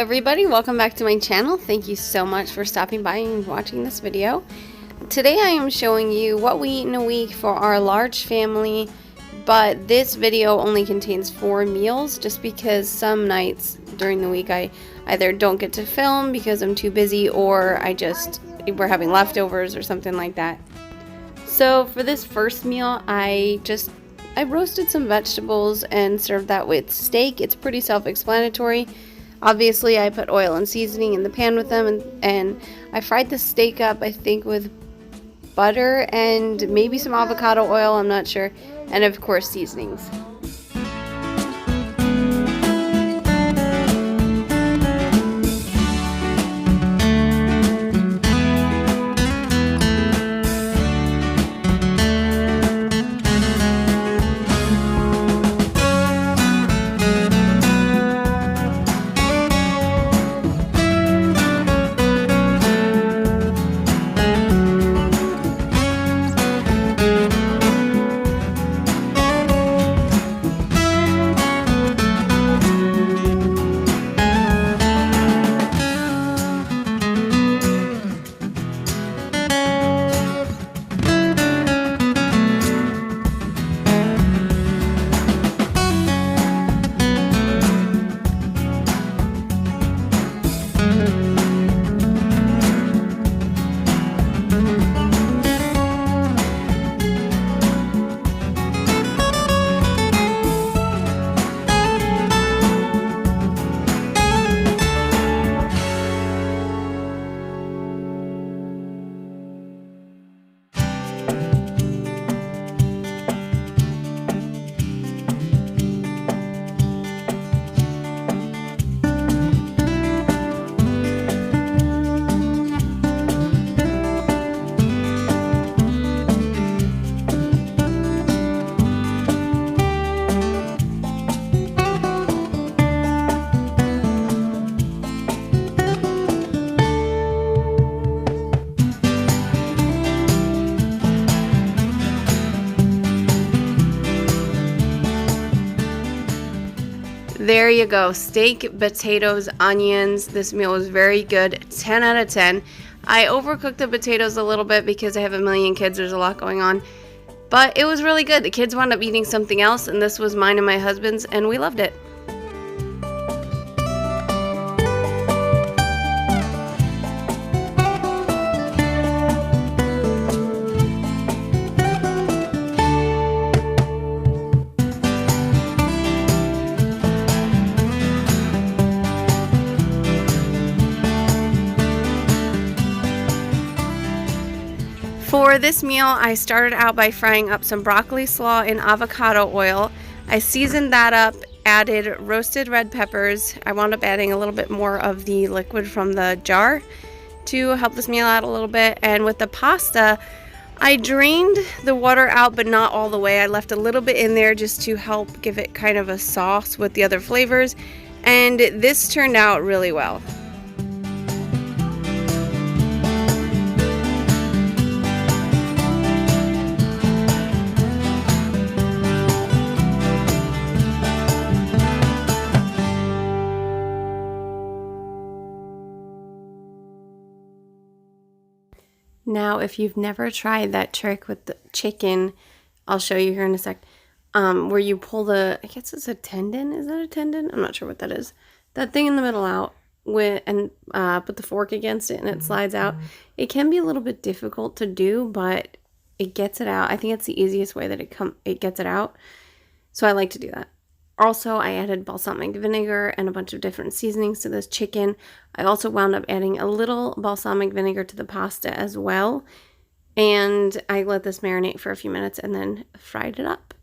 everybody, welcome back to my channel. Thank you so much for stopping by and watching this video. Today I am showing you what we eat in a week for our large family, but this video only contains 4 meals just because some nights during the week I either don't get to film because I'm too busy, or we're having leftovers or something like that. So for this first meal, I roasted some vegetables and served that with steak. It's pretty self-explanatory. Obviously, I put oil and seasoning in the pan with them, and I fried the steak up, I think, with butter and maybe some avocado oil, I'm not sure, and of course seasonings. There you go, steak, potatoes, onions. This meal was very good, 10 out of 10. I overcooked the potatoes a little bit because I have a million kids, there's a lot going on. But it was really good. The kids wound up eating something else, and this was mine and my husband's, and we loved it. For this meal, I started out by frying up some broccoli slaw in avocado oil. I seasoned that up, added roasted red peppers. I wound up adding a little bit more of the liquid from the jar to help this meal out a little bit. And with the pasta, I drained the water out, but not all the way. I left a little bit in there just to help give it kind of a sauce with the other flavors. And this turned out really well. Now, if you've never tried that trick with the chicken, I'll show you here in a sec, where you pull I guess it's a tendon, is that a tendon? I'm not sure what that is. That thing in the middle out, and put the fork against it and it slides out. It can be a little bit difficult to do, but it gets it out. I think it's the easiest way that it gets it out, so I like to do that. Also, I added balsamic vinegar and a bunch of different seasonings to this chicken. I also wound up adding a little balsamic vinegar to the pasta as well. And I let this marinate for a few minutes and then fried it up.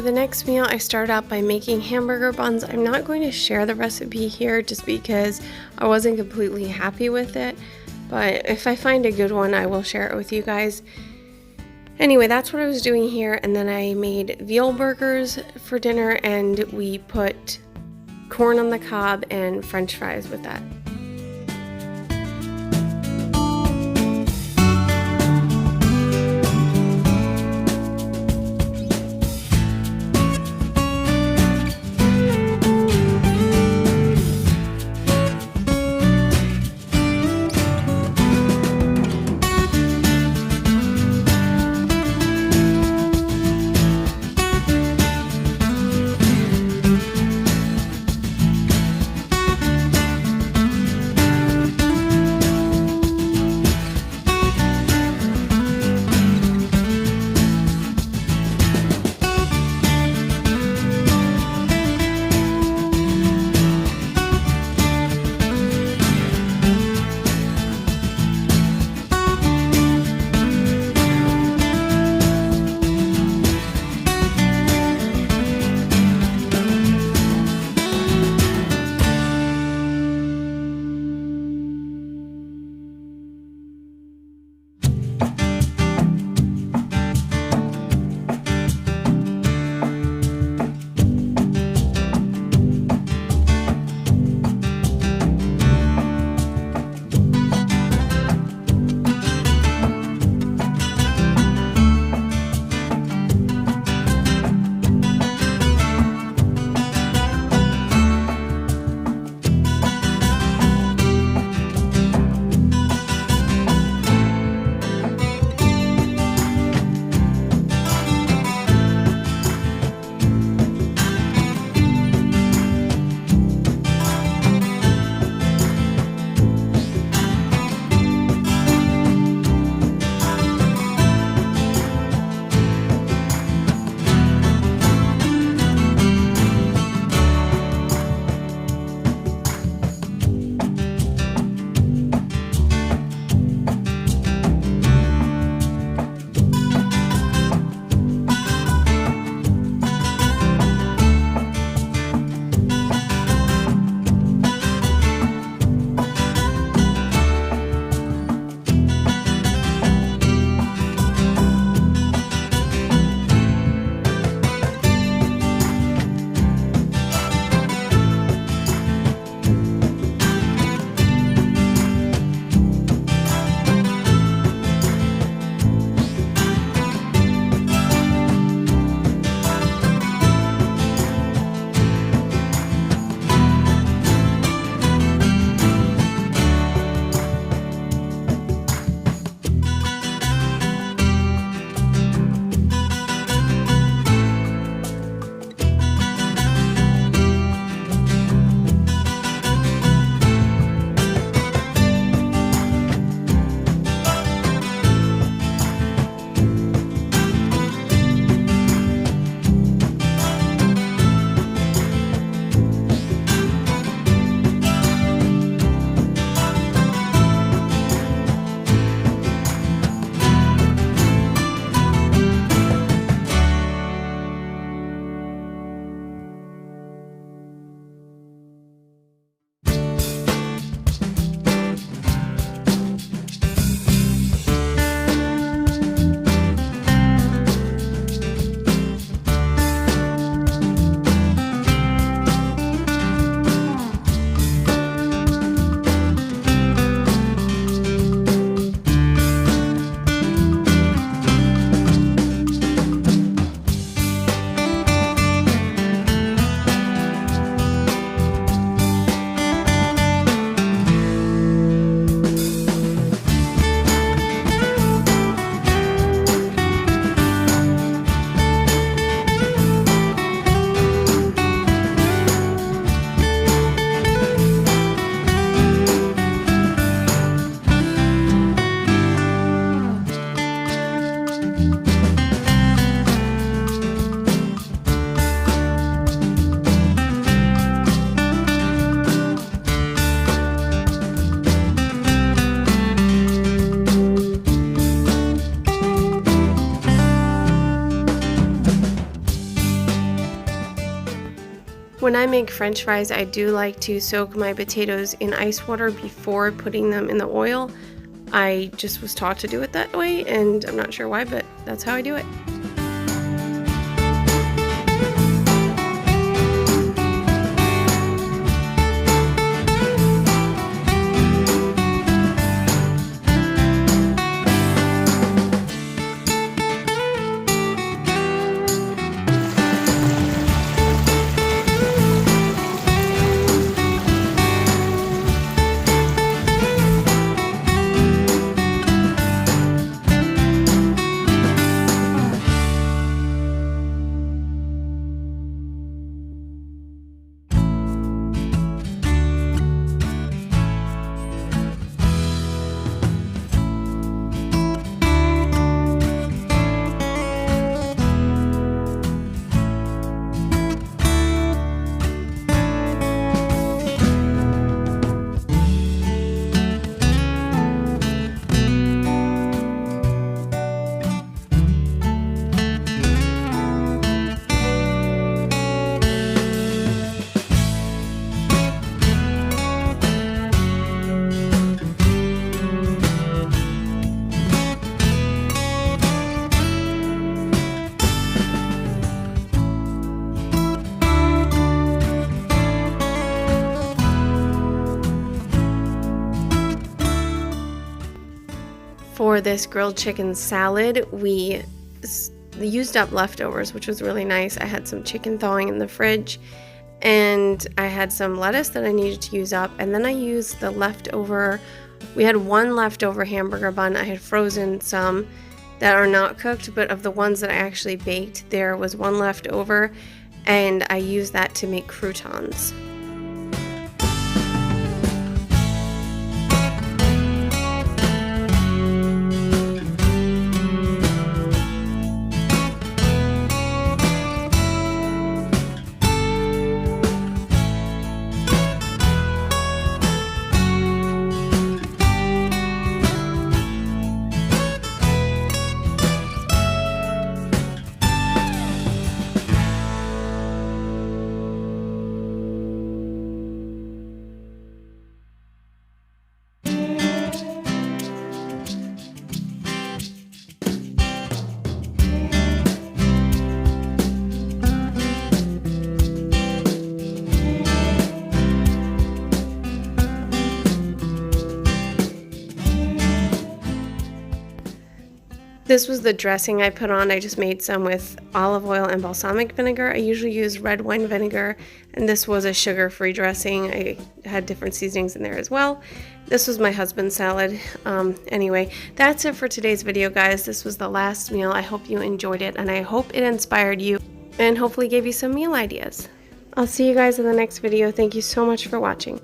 For the next meal, I started out by making hamburger buns. I'm not going to share the recipe here just because I wasn't completely happy with it, but if I find a good one, I will share it with you guys. Anyway, that's what I was doing here, and then I made veal burgers for dinner, and we put corn on the cob and french fries with that. When I make French fries, I do like to soak my potatoes in ice water before putting them in the oil. I just was taught to do it that way, and I'm not sure why, but that's how I do it. For this grilled chicken salad, we used up leftovers, which was really nice. I had some chicken thawing in the fridge, and I had some lettuce that I needed to use up, and then I used the leftover. We had one leftover hamburger bun. I had frozen some that are not cooked, but of the ones that I actually baked, there was one left over, and I used that to make croutons. This was the dressing I put on. I just made some with olive oil and balsamic vinegar. I usually use red wine vinegar, and this was a sugar-free dressing. I had different seasonings in there as well. This was my husband's salad. Anyway, that's it for today's video, guys. This was the last meal. I hope you enjoyed it, and I hope it inspired you and hopefully gave you some meal ideas. I'll see you guys in the next video. Thank you so much for watching.